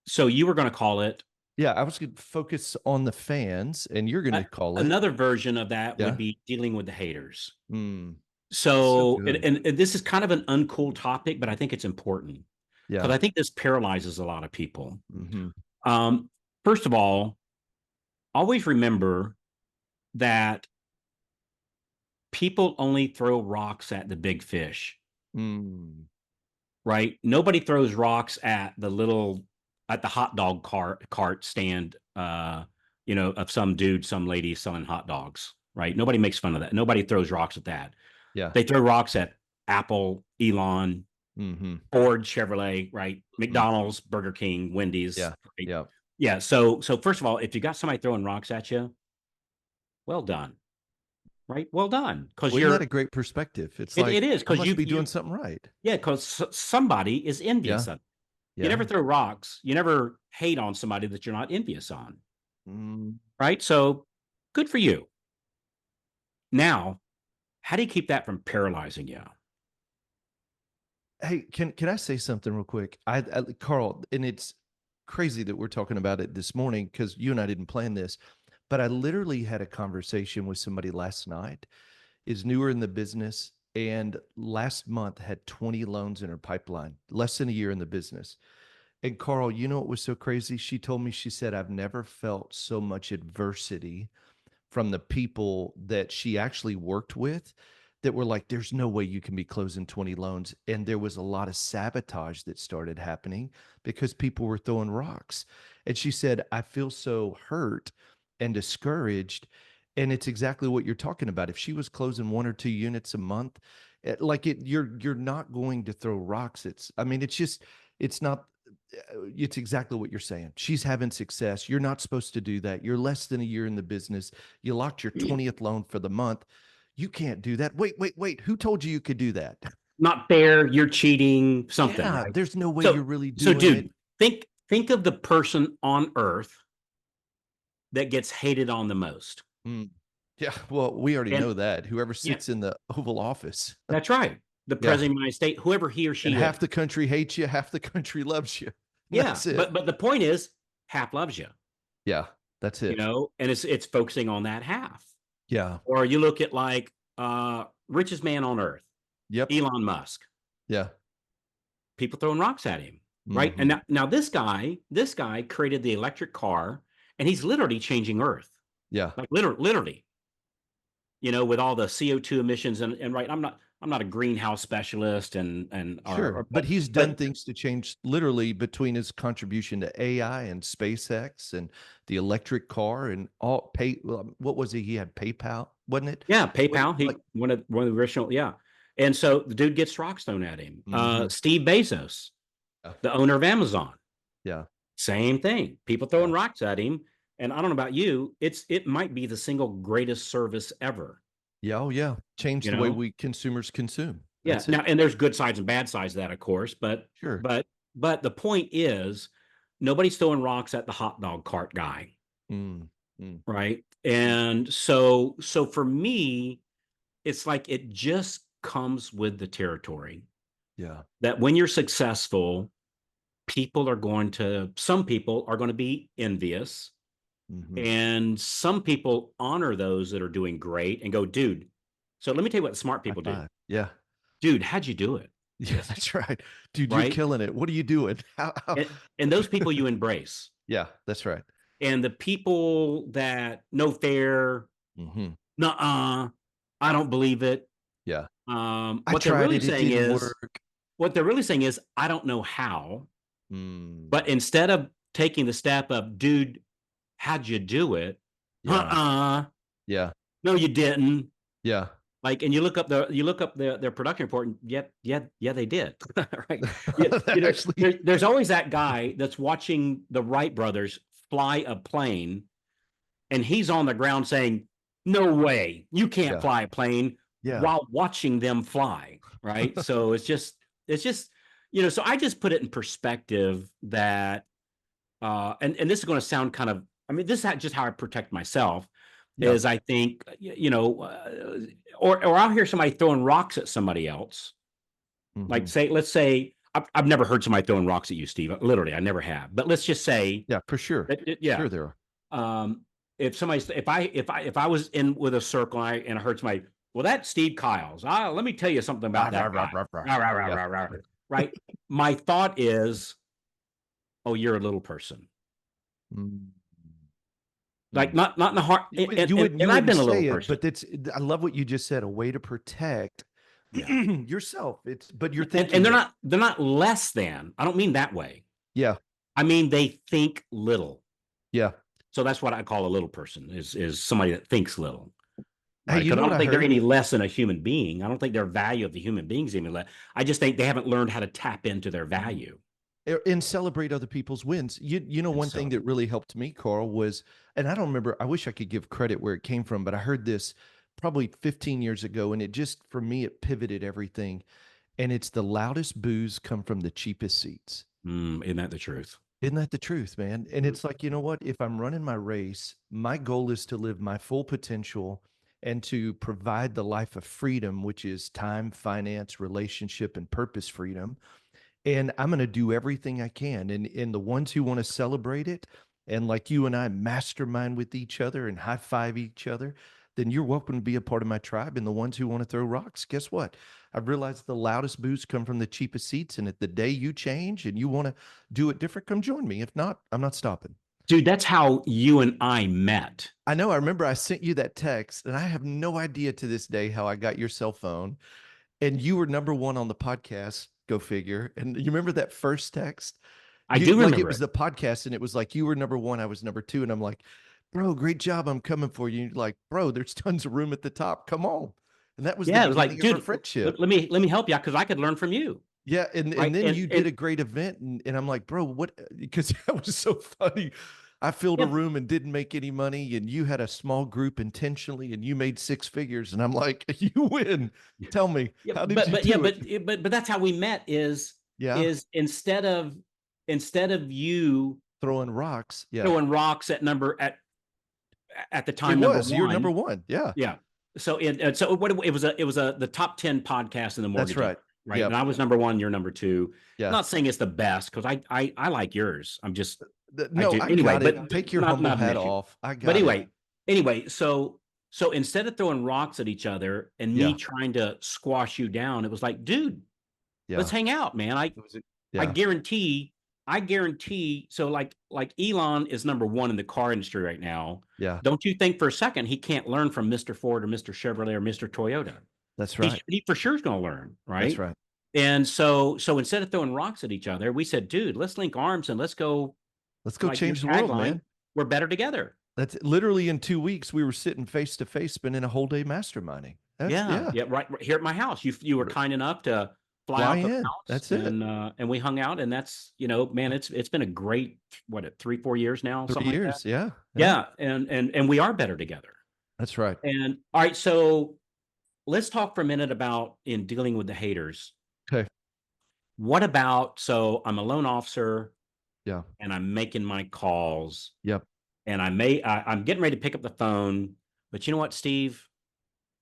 So you were going to call it Yeah, I was going to focus on the fans, and you're going a, to call it. another version of that would Yeah. be dealing with the haters. Mm, so So, good. and this is kind of an uncool topic, but I think it's important because Yeah. I think this paralyzes a lot of people. Hmm. Um, First of all, always remember that people only throw rocks at the big fish, Mm, right? Nobody throws rocks at the hot dog cart stand, of some dude, some lady selling hot dogs, right? Nobody makes fun of that. Nobody throws rocks at that. yeah. They throw rocks at Apple, Elon, Hmm. Ford, Chevrolet, right? Hmm. McDonald's, Burger King, Wendy's, Yeah. right? Yeah. Yeah. So first of all, if you got somebody throwing rocks at you, well done, right? Well done, because Well, isn't that a great perspective? It's it like, is I because must be doing you something right. yeah, because somebody is Yeah. envious of. You Yeah. never throw rocks. You never hate on somebody that you're not envious on, Mm. right? So good for you. Now, how do you keep that from paralyzing you? Hey, can I say something real quick? Carl, and it's crazy that we're talking about it this morning because you and I didn't plan this, but I literally had a conversation with somebody last night, is newer in the business, and last month had 20 loans in her pipeline, less than a year in the business. And Carl, you know what was so crazy? She told me, she said, I've never felt so much adversity from the people that she actually worked with that were like, there's no way you can be closing 20 loans. And there was a lot of sabotage that started happening because people were throwing rocks. And she said, I feel so hurt and discouraged. And it's exactly what you're talking about. If she was closing 1 or 2 units a month, you're not going to throw rocks. I mean, it's not it's exactly what you're saying. She's having success. You're not supposed to do that. You're less than a year in the business. You locked your 20th loan for the month. You can't do that. Wait, wait, wait. Who told you you could do that? Not fair. You're cheating. Something, Yeah, right? there's no way you're So, really so, doing it. dude, think of the person on Earth that gets hated on the most. Mm. Yeah, well, we already And know that. Whoever yeah, sits in the Oval Office. that's right. The Yeah. president of the United States, whoever he or And she is. half the country hates you, half the country loves you. Yeah, That's it. but the point is, half loves you, Yeah, that's it. and it's focusing on that half. Yeah. Or you look at like richest man on earth, Yep. Elon Musk. Yeah. People throwing rocks at him, right? And Hmm. now this guy created the electric car, and he's literally changing Earth, Yeah. like literally, with all the CO2 emissions and right. I'm not a greenhouse specialist and Sure, or but he's done but things to change literally between his contribution to AI and SpaceX and the electric car and all pay. What was he? He had PayPal, wasn't it? yeah, What PayPal. like? He one of the original, yeah. And so the dude gets rocks thrown at him. Mhm. Steve Bezos, Yeah, the owner of Amazon, yeah, same thing. People throwing yeah, rocks at him. And I don't know about you, it might be the single greatest service ever. yeah. Oh, yeah. Change You the way know, we consumers consume. yeah. That's Now, it. and there's good sides and bad sides of that, of course, but Sure. but but the point is, nobody's throwing rocks at the hot dog cart guy, Mm, mm, right? mm. And so for me, it's like it just comes with the territory Yeah. that when you're successful, some people are going to be envious, Hmm. and some people honor those that are doing great and go, dude. So let me tell you what smart High people do. five. Yeah. Dude, how'd you do it? Yeah, that's right, dude. You're Right. killing it. What are you doing? How? And those people you embrace. Yeah, that's right. And the people that no fair, Hmm. nuh-uh, I don't believe it. Yeah. I What they're tried really it. It saying didn't is, work. I don't know how. But Mm. instead of taking the step of, dude, how'd you do it? Yeah. Uh-uh. Yeah. No, you didn't. Yeah. Like, and you look up their production report, and yeah, they did. Right. You, That you know, actually, there's always that guy that's watching the Wright brothers fly a plane, and he's on the ground saying, "No way, you can't yeah. fly a plane," Yeah. while watching them fly. Right. So it's just. So I just put it in perspective that, and this is going to sound kind of, I mean, this is just how I protect myself. Yeah. Is I think, or I'll hear somebody throwing rocks at somebody else. Like, Mhm. let's say I've never heard somebody throwing rocks at you, Steve. Literally, I never have. But let's just say Yeah, for sure. yeah. Sure there are. If somebody's if I was in with a circle and I heard somebody, well, that's Steve Kyles. Let me tell you something about that guy. Rah, rah, rah, Yeah. rah, rah. Right. My thought is, oh, you're a little person. Mm. Like not in the heart. You And I've wouldn't been a little say it, person. but that's I love what you just said, a way to protect Yeah. yourself. But you're And thinking they're not less than. I don't mean that way. yeah, I mean they think little. yeah. So that's what I call a little person is somebody that thinks little. Hey, Right. you Because know I what don't I think they're heard? any less than a human being. I don't think their value of the human beings even less. I just think they haven't learned how to tap into their value. And celebrate other people's wins. You know, And one thing that celebrate. really helped me, Carl, was, and I don't remember, I wish I could give credit where it came from, but I heard this probably 15 years ago, and it just, for me, it pivoted everything. And it's the loudest boos come from the cheapest seats. Isn't that the truth? Isn't that the truth, man? And Mm. it's like, you know what? If I'm running my race, my goal is to live my full potential and to provide the life of freedom, which is time, finance, relationship, and purpose freedom. And I'm going to do everything I can. And the ones who want to celebrate it, and like you and I mastermind with each other and high five each other, then you're welcome to be a part of my tribe. And the ones who want to throw rocks, guess what? I've realized the loudest boos come from the cheapest seats. And at the day you change and you want to do it different, come join me. If not, I'm not stopping. Dude, that's how you and I met. I know. I remember I sent you that text, and I have no idea to this day how I got your cell phone. And you were number one on the podcast. Go figure. And you remember that first text? I You do like it remember was it. the podcast, and it was like you were number one, I was number two, and I'm like, bro, great job, I'm coming for you. And you're like, bro, there's tons of room at the top. Come on. And that was the Yeah, it was like, beginning of our dude, friendship. let me help you out because I could learn from you. Yeah, and Right. then you did And a great event, and I'm like, bro, what? Because that was so funny. I filled a yeah, room and didn't make any money, and you had a small group intentionally, and you made six figures, and I'm like, you win. Tell me, yeah, how did you yeah, do it? but that's how we met Yeah, is instead of you throwing rocks. Yeah, throwing rocks at the it time number was. You're number one. one. Yeah, Yeah. So so what it was the top 10 podcast in the that's mortgage right. industry, right? And Yep. I was number one, you're number two. I'm Yeah. not saying it's the best because I like yours. I No, do I anyway, got but it. Take your not humble an hat issue. off. I But got it. anyway, so instead of throwing rocks at each other and me Yeah. trying to squash you down, it was like, dude, let's Yeah. hang out, man. It was a- I Yeah. guarantee, so like Elon is number one in the car industry right now. Yeah. Don't you think for a second he can't learn from Mr. Ford or Mr. Chevrolet or Mr. Toyota? That's right. He for sure is going to learn, That's right? right. And so instead of throwing rocks at each other, we said, dude, let's link arms and let's go, Let's go like your change the world, tagline, man. we're better together. That's literally in 2 weeks. We were sitting face to face, spending a whole day masterminding. That's Yeah, yeah. yeah, right here at my house. You were kind enough to fly Fly out to the in. house That's it. and we hung out, and that's, man, it's been a great, what, 3-4 years now, Three something like that. years. Yeah. Yeah. Yeah, and we are better together. That's right. And all right, so let's talk for a minute about in dealing with the haters. Okay. What about, so I'm a loan officer Yeah. and I'm making my calls Yep. and I'm getting ready to pick up the phone, but you know what, Steve?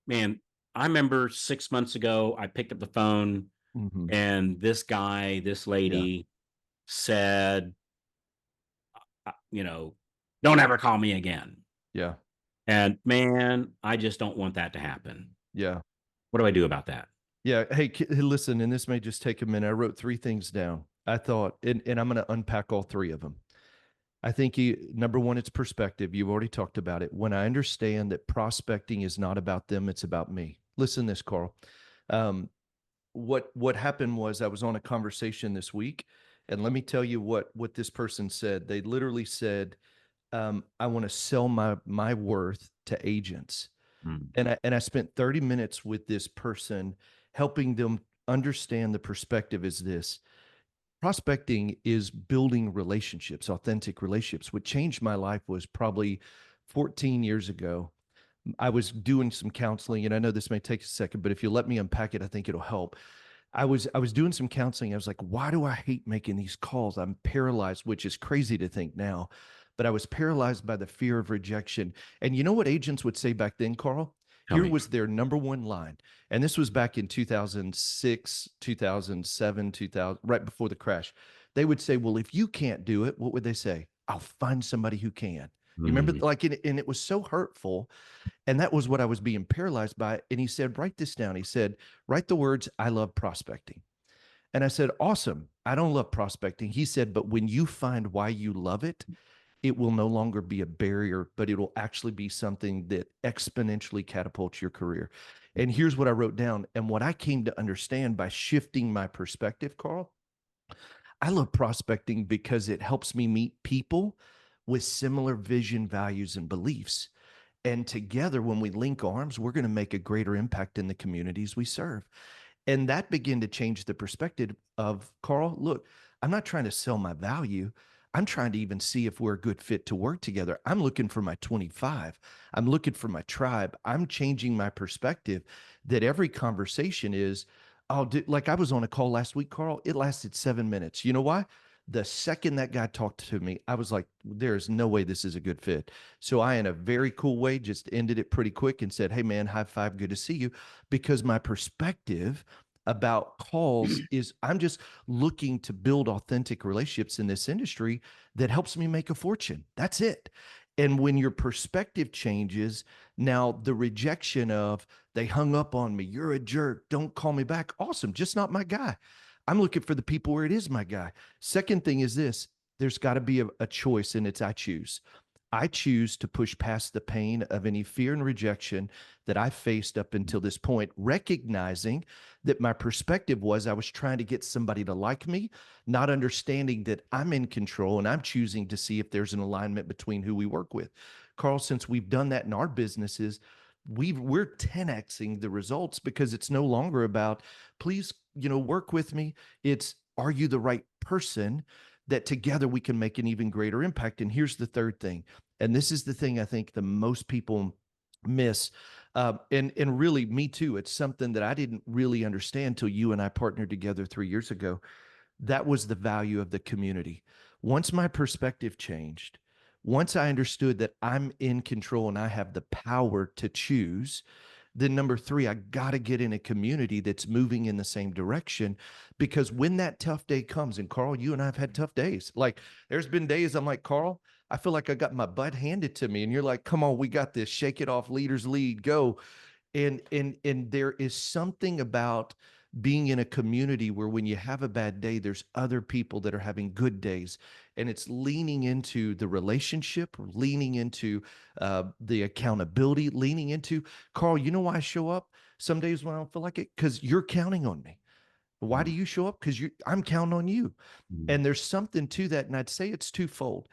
Man, I remember 6 months ago, I picked up the phone Hmm. and this Yeah. lady said, don't ever call me again. Yeah. And man, I just don't want that to happen. Yeah. What do I do about that? Yeah. Hey, hey, listen, and this may just take a minute. I wrote three things down. I thought, and I'm going to unpack all three of them. I think number one, it's perspective. You've already talked about it. When I understand that prospecting is not about them, it's about me. Listen to this, Carl. What happened was I was on a conversation this week, and let me tell you what this person said. They literally said, I want to sell my worth to agents. Mm. And I spent 30 minutes with this person helping them understand the perspective is this. Prospecting is building relationships, authentic relationships. What changed my life was probably 14 years ago. I was doing some counseling, and I know this may take a second, but if you let me unpack it, I think it'll help. I was doing some counseling. I was like, why do I hate making these calls? I'm paralyzed, which is crazy to think now, but I was paralyzed by the fear of rejection. And you know what agents would say back then, Carl? Tell Here me. was their number one line. And this was back in 2006, 2007, 2000, right before the crash. They would say, well, if you can't do it, what would they say? I'll find somebody who can. You remember, Mm, like, and it was so hurtful. And that was what I was being paralyzed by. And he said, write this down. He said, write the words, I love prospecting. And I said, awesome. I don't love prospecting. He said, but when you find why you love it will no longer be a barrier, but it will actually be something that exponentially catapults your career. And here's what I wrote down. And what I came to understand by shifting my perspective, Carl, I love prospecting because it helps me meet people with similar vision, values, and beliefs. And together, when we link arms, we're going to make a greater impact in the communities we serve. And that began to change the perspective of, Carl, look, I'm not trying to sell my value. I'm trying to even see if we're a good fit to work together. I'm looking for my 25. I'm looking for my tribe. I'm changing my perspective that every conversation is, oh, like I was on a call last week, Carl. It lasted 7 minutes. You know why? The second that guy talked to me, I was like, there's no way this is a good fit. So I, in a very cool way, just ended it pretty quick and said, hey, man, high five. Good to see you. Because my perspective about calls is I'm just looking to build authentic relationships in this industry that helps me make a fortune. That's it. And when your perspective changes, now the rejection of they hung up on me, you're a jerk, don't call me back. Awesome, just not my guy. I'm looking for the people where it is my guy. Second thing is this, there's got to be a choice, and it's I choose. I choose to push past the pain of any fear and rejection that I faced up until this point, recognizing that my perspective was I was trying to get somebody to like me, not understanding that I'm in control and I'm choosing to see if there's an alignment between who we work with. Carl, since we've done that in our businesses, we're 10xing the results because it's no longer about, please, work with me. It's, are you the right person that together we can make an even greater impact? And here's the third thing. And this is the thing I think the most people miss. And really me too. It's something that I didn't really understand till you and I partnered together 3 years ago. That was the value of the community. Once my perspective changed, once I understood that I'm in control and I have the power to choose, then number three, I got to get in a community that's moving in the same direction. Because when that tough day comes, and Carl, you and I have had tough days. Like there's been days I'm like, Carl, I feel like I got my butt handed to me. And you're like, come on, we got this. Shake it off, leaders lead, go. And there is something about being in a community where when you have a bad day, there's other people that are having good days. And it's leaning into the relationship, leaning into the accountability, leaning into, Carl, you know why I show up some days when I don't feel like it? Because you're counting on me. Why do mm, you show up? Because I'm counting on you. mm, And there's something to that. And I'd say it's twofold.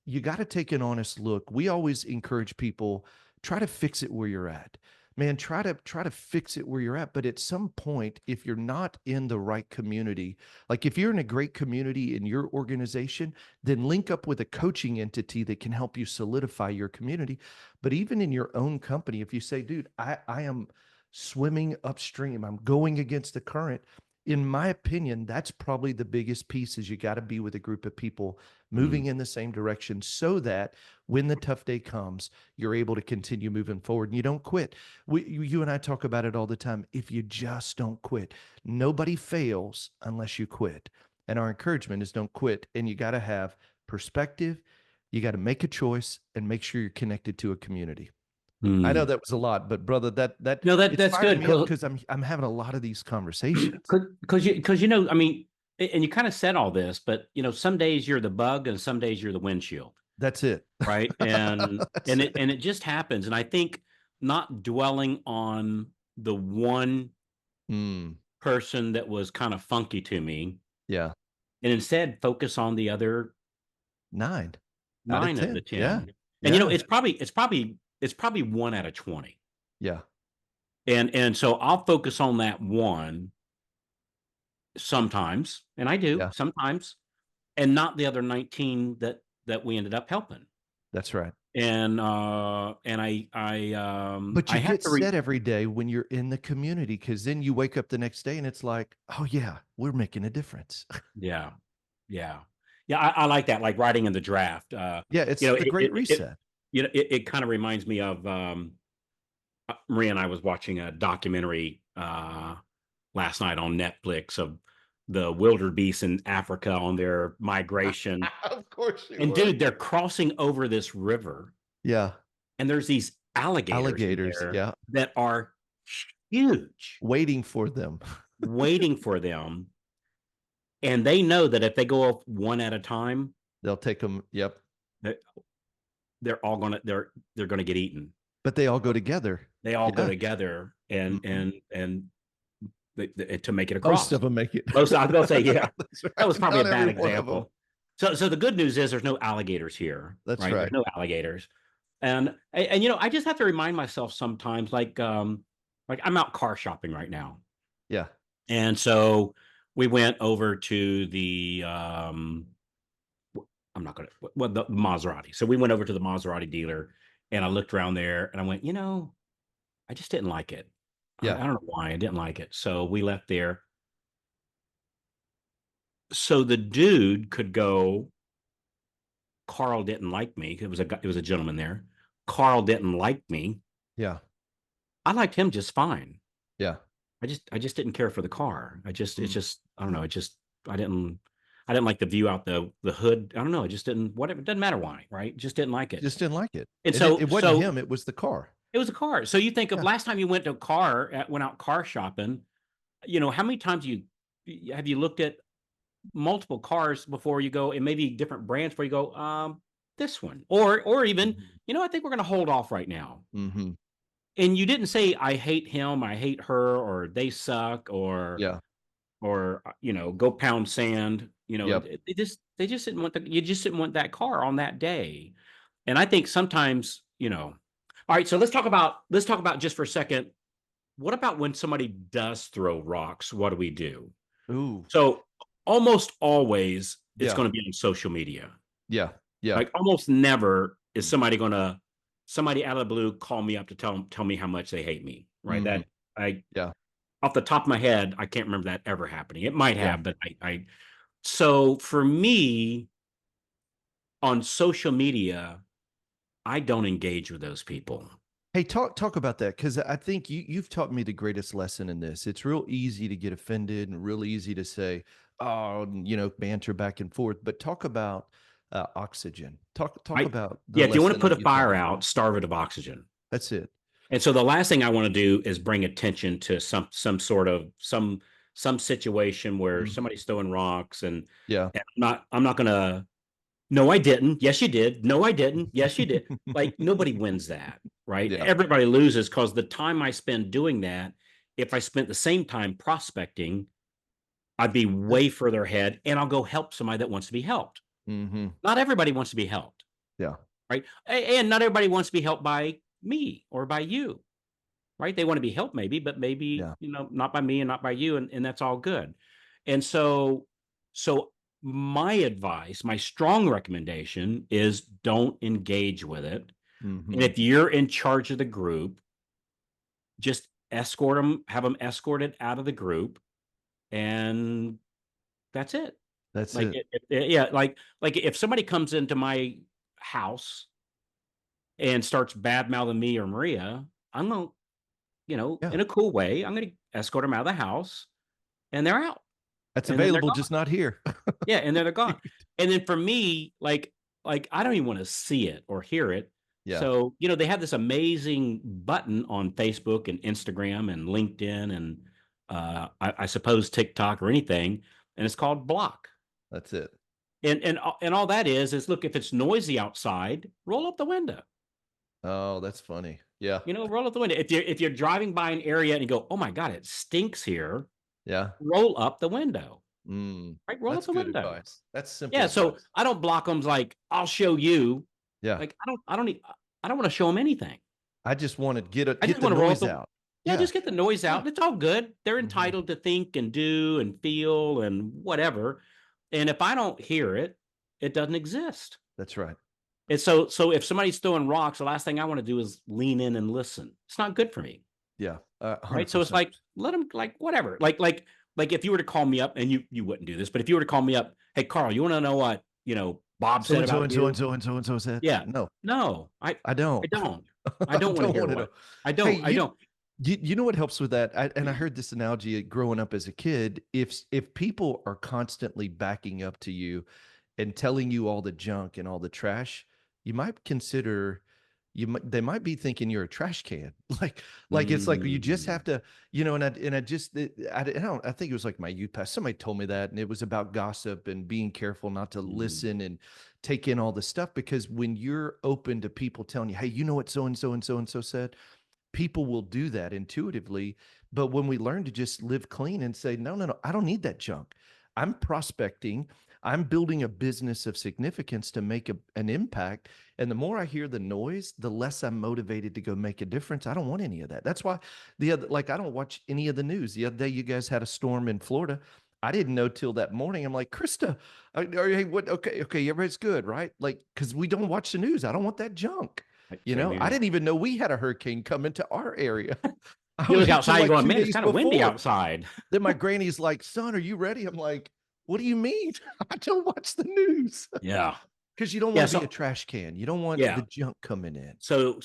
You got to take an honest look. We always encourage people, try to fix it where you're at. Man, try to fix it where you're at. But at some point, if you're not in the right community, like if you're in a great community in your organization, then link up with a coaching entity that can help you solidify your community. But even in your own company, if you say, dude, I am swimming upstream, I'm going against the current, in my opinion, that's probably the biggest piece is you got to be with a group of people mm. moving in the same direction so that when the tough day comes, you're able to continue moving forward and you don't quit. You and I talk about it all the time. If you just don't quit, nobody fails unless you quit. And our encouragement is don't quit. And you got to have perspective. You got to make a choice and make sure you're connected to a community. I know Mm. that was a lot, but brother, that No, it's that's firing good. me up because I'm having a lot of these conversations. Because I mean, and you kind of said all this, but some days you're the bug and some days you're the windshield, That's it. right? And That's and it it. and it just happens. And I think not dwelling on the one Mm, person that was kind of funky to me, yeah. and instead focus on the other 9 out of 9 of the 10. Yeah. 10. And Yeah. it's probably 1 out of 20. Yeah. And so I'll focus on that one sometimes, and I do Yeah. sometimes, and not the other 19 that we ended up helping. That's right. And But I you have get to re set every day when you're in the community because then you wake up the next day and it's like, oh, yeah, we're making a difference. yeah. Yeah. Yeah, I like that, like writing in the draft. Yeah. You It's know, the it great it it reset. it kind of reminds me of Maria and I was watching a documentary last night on Netflix of the wildebeest in Africa on their migration. Of course you And were. dude, they're crossing over this river, Yeah. and there's these alligators in Alligators. there Yeah. that are huge, Waiting for them. waiting for them. And they know that if they go off one at a time, They'll take them. Yep. that they're all gonna they're gonna get eaten. But they all go together. They all go Yeah. together and Mhm. to make it Most across. of them make it. Most I was gonna say, yeah, That's that was right. probably Not a bad every one of them. example. So the good news is there's no alligators here, That's right? There's right. no alligators. And I just have to remind myself sometimes, like I'm out car shopping right now. Yeah. And so we went over to the I'm not gonna well the Maserati. So we went over to the Maserati dealer and I looked around there and I went, I just didn't like it. I Yeah. don't know why I didn't like it. So we left there. So the dude could go, Carl didn't like me. It was a gentleman there. Carl didn't like me. Yeah. I liked him just fine. Yeah. I just didn't care for the car. It's Mm. just I don't know. It just I didn't like the view out the hood. I don't know. It just didn't whatever. It doesn't matter why, right? Just didn't like it. Just didn't like it. And And it wasn't him, it was the car. it was a car. So you think of Yeah. last time you went to a went out car shopping, how many times have you looked at multiple cars before you go, and maybe different brands before you go, this one, or even, I think we're going to hold off right now. Mhm. And you didn't say, I hate him, I hate her, or they suck, Yeah. or go pound sand. Yep. They just didn't want you just didn't want that car on that day. And I think sometimes, all right, so let's talk about just for a second. What about when somebody does throw rocks? What do we do? Ooh. So almost always it's Yeah. going to be on social media. Yeah. Yeah. Like almost never is somebody out of the blue call me up to tell me how much they hate me. Right. Mhm. Yeah. Off the top of my head, I can't remember that ever happening. It might Yeah. have, but so for me on social media, I don't engage with those people. Hey, talk about that, because I think you've taught me the greatest lesson in this. It's real easy to get offended and real easy to say, "Oh," and, banter back and forth. But talk about oxygen. Talk I, about the yeah. If you want to lesson put a that you taught fire me. out, starve it of oxygen. That's it. And so the last thing I want to do is bring attention to some sort of some situation where Mhm. somebody's throwing rocks Yeah. and I'm not gonna no, I didn't. Yes, you did. No, I didn't. Yes, you did. Like nobody wins that, right? Yeah. Everybody loses because the time I spend doing that, if I spent the same time prospecting, I'd be way further ahead and I'll go help somebody that wants to be helped. Mhm. Not everybody wants to be helped, Yeah. right? And not everybody wants to be helped by me or by you, right? They want to be helped maybe, but maybe, Yeah. not by me and not by you, and that's all good. And so my advice, my strong recommendation is don't engage with it. And Mhm. if you're in charge of the group, just have them escorted out of the group, and that's it. That's Like, it. yeah, like if somebody comes into my house and starts bad mouthing me or Maria, I'm gonna, Yeah. in a cool way, I'm gonna escort them out of the house, and they're out, That's and then they're available, gone. just not here. Yeah, and then they're gone. And then for me, like I don't even want to see it or hear it. Yeah. So, they have this amazing button on Facebook and Instagram and LinkedIn and I suppose TikTok or anything, and it's called block. That's it. And all that is look, if it's noisy outside, roll up the window. Oh, that's funny. Yeah. Roll up the window. If you're driving by an area and you go, oh my God, it stinks here, Yeah. roll up the window. Mm. Right? Roll up That's the good window. advice. That's simple Yeah. So advice. I don't block them like I'll show you. Yeah. Like I don't want to show them anything. I just want to get I the just want to roll up noise out. yeah, Yeah. just get the noise out. Yeah. It's all good. They're Mhm. entitled to think and do and feel and whatever. And if I don't hear it, it doesn't exist. That's right. And so if somebody's throwing rocks, the last thing I want to do is lean in and listen. It's not good for me. Yeah. Right. So it's 100%. like, let them, like, whatever. Like if you were to call me up, and you wouldn't do this, but if you were to call me up, hey Carl, you want to know what, Bob So said and so about and so you. and so and so and so said. Yeah. No, No, I I don't. don't. I I don't want to don't hear want to know. what. I Hey, don't. I don't. you know what helps with that? And I heard this analogy growing up as a kid. If people are constantly backing up to you and telling you all the junk and all the trash, you might consider they might be thinking you're a trash can. Like it's like you just Mm, have to, and I just I think it was like my youth pastor. Somebody told me that, and it was about gossip and being careful not to mm, listen and take in all the stuff, because when you're open to people telling you, hey, you know what so and so and so and so said, people will do that intuitively. But when we learn to just live clean and say, no, no, no, I don't need that junk. I'm prospecting. I'm building a business of significance to make an impact. And the more I hear the noise, the less I'm motivated to go make a difference. I don't want any of that. That's why I don't watch any of the news. The other day, you guys had a storm in Florida. I didn't know till that morning. I'm like, Krista, hey, what? Okay, everybody's good, right? Like, because we don't watch the news. I don't want that junk. same I here. didn't even know we had a hurricane come into our area. I You was look until outside, you're like going, two man, it's days kind of windy before. outside. Then my granny's like, son, are you ready? I'm like, what do you mean? I don't watch the news. Yeah. Because you don't want Yeah. to be a So, trash can. You don't want the yeah. junk coming in. So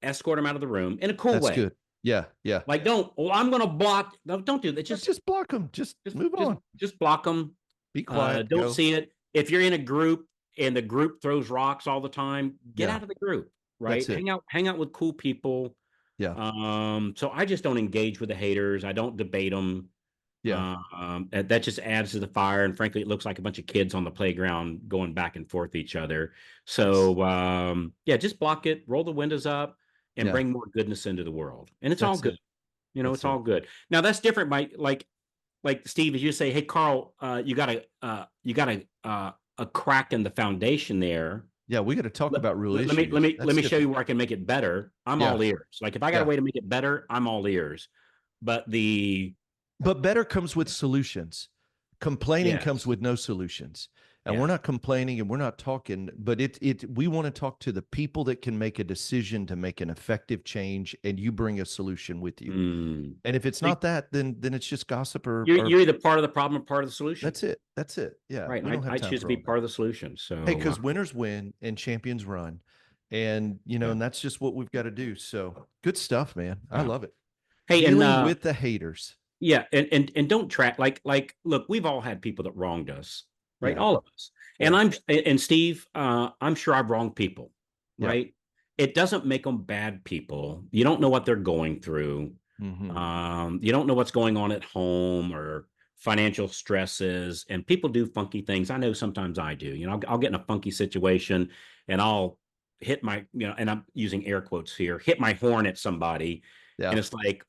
escort them out of the room in a cool That's way. good. Yeah, yeah. Like, don't, oh, I'm going to block. No, don't do that. Just block them. Just Just, move just, on. just block them. Be quiet. Don't Go. see it. If you're in a group and the group throws rocks all the time, get Yeah, out of the group, that's right? it. Hang out with cool people. Yeah, So I just don't engage with the haters. I don't debate them. yeah. That just adds to the fire. And frankly, it looks like a bunch of kids on the playground going back and forth each other. Yes. So yeah, just block it, roll the windows up, and Yeah, bring more goodness into the world. And it's all that's good. it. It's That's it. all good. Now that's different by like Steve, as you say, hey Carl, you got a crack in the foundation there. Yeah, we got to talk about real Let issues. me let That's me show you different. where I can make it better. I'm Yeah, all ears. Like if I got a yeah. way to make it better, I'm all ears. But the But better comes with solutions. Complaining comes yes, with no solutions. And we're yeah. not complaining and we're not talking, but we want to talk to the people that can make a decision to make an effective change, and you bring a solution with you. Mm. And if it's So not that, then it's just gossip or you're either part of the problem or part of the solution, that's it. That's it. Yeah. right? We And don't have I time choose to for be all that. part of the solution. Hey, So because winners win and champions run. And yeah, and that's just what we've got to do. So good stuff, man. I yeah. love it. Hey, and Dealing with the haters. yeah, and don't track look, we've all had people that wronged us, right? Yeah. All of us. And Yeah. Steve, I'm sure I've wronged people, Yeah. right? It doesn't make them bad people. You don't know what they're going through. Hmm. You don't know what's going on at home or financial stresses, and people do funky things. I know sometimes I do. I'll get in a funky situation and I'll hit my, and I'm using air quotes here, hit my horn at somebody, and Yeah. it's like,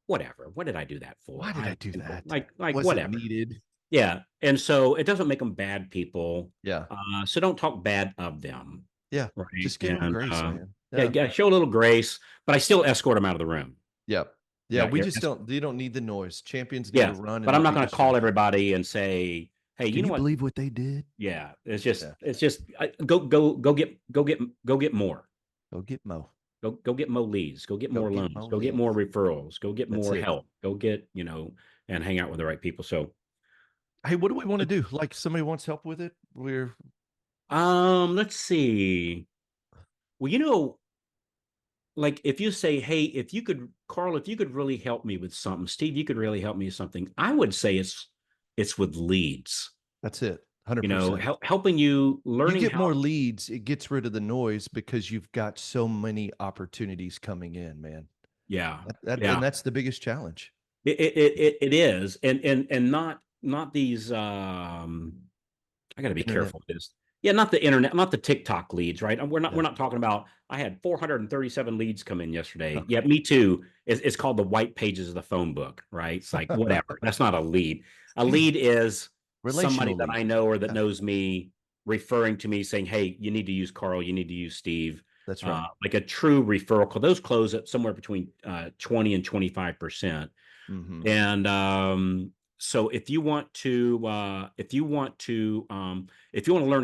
whatever. What did I do that Why for? did I do that? Like Was it whatever. needed? Yeah, and so it doesn't make them bad people. Yeah. So don't talk bad of them, Yeah. right? Just give them And grace, man. yeah, Yeah. yeah, show a little grace, but I still escort them out of the room. Yeah. Yeah. Yeah, We yeah, just don't, you don't need the noise. Champions need to yeah. run and But I'm not not be going to call distracted. everybody and say, "Hey, you Can know you what? believe what they did? Yeah, Yeah. it's just go get more. Go get Mo. Go get more leads. Go get Go more get loans. Mo Go get more leads. referrals. Go get That's more it. help. Go get and hang out with the right people." So, Hey, what do we want to do? Like somebody wants help with it? We're let's see. Well, like if you say, "Hey, if you could, Carl, if you could really help me with something, Steve, you could really help me with something," I would say it's with leads. that's it. 100%. Helping you You learning get how. more leads, it gets rid of the noise because you've got so many opportunities coming in, man. Yeah, And yeah. that's the biggest challenge. It is, and not these. I got to be Internet. careful with this. Yeah, not the internet, not the TikTok leads, right? We're Yeah. not talking about. I had 437 leads come in yesterday. Yeah, me too. It's called the white pages of the phone book, right? It's like whatever. That's not a lead. A lead is somebody Relational that lead. I know or that Yeah, knows me referring to me saying, "Hey, you need to use Carl. You need to use Steve." that's right. Like a true referral call. Those close at somewhere between 20 and 25%. Hmm. And so if you want to learn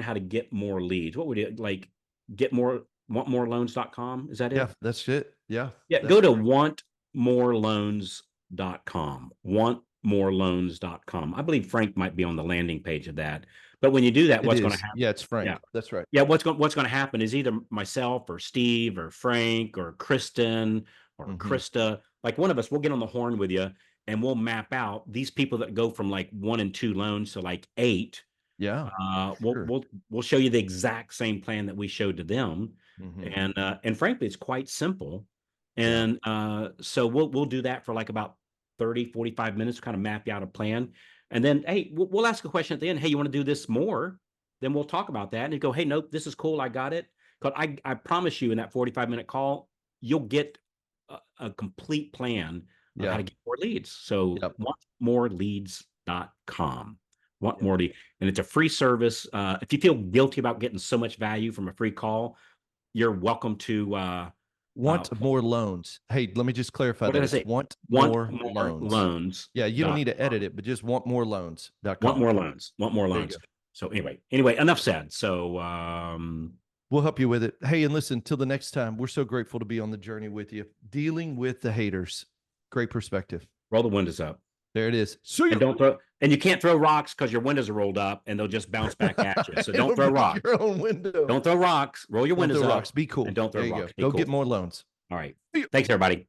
how to get more leads, what would you like? Get more Want more loans.com? Is that Yeah, it? that's it. Yeah, Yeah, that's go to correct. wantmoreloans.com. Wantmoreloans.com. I believe Frank might be on the landing page of that. But when you do that, It what's going to is. happen? Yeah, it's Frank. Yeah. That's right. Yeah, what's going to happen is either myself or Steve or Frank or Kristen or Hmm. Krista, like one of us, we'll get on the horn with you and we'll map out these people that go from like 1 and 2 loans to like 8. Yeah, We'll sure. we'll show you the exact same plan that we showed to them, Hmm. and frankly, it's quite simple. Yeah. And so we'll do that for like about 30-45 minutes, kind of map you out a plan, and then hey, we'll ask a question at the end. Hey, you want to do this more? Then we'll talk about that, and you go, hey, nope, this is cool, I got it. Because I promise you, in that 45-minute call, you'll get a complete plan on how Yeah. to get more leads. So Yep. wantmoreleads.com. Want Yep. more leads, and it's a free service. If you feel guilty about getting so much value from a free call, you're welcome to Want more loans. Hey, let me just clarify what did that. I It's say? want Want more more loans. loans. Yeah, you don't need to edit it, but just want more Want loans.com. more loans. Want more There you loans. go. So anyway, enough said. So We'll help you with it. Hey, and listen, till the next time, we're so grateful to be on the journey with you. Dealing with the haters. Great perspective. roll the windows up. There it is. See And you. don't throw, and you can't throw rocks because your windows are rolled up and they'll just bounce back at you. So don't It'll throw break rocks. your own window. Don't throw rocks. Roll your Don't windows throw up rocks. Be and cool. don't throw There you go. rocks. Be Go cool. get more loans. All right. See you. Thanks, everybody.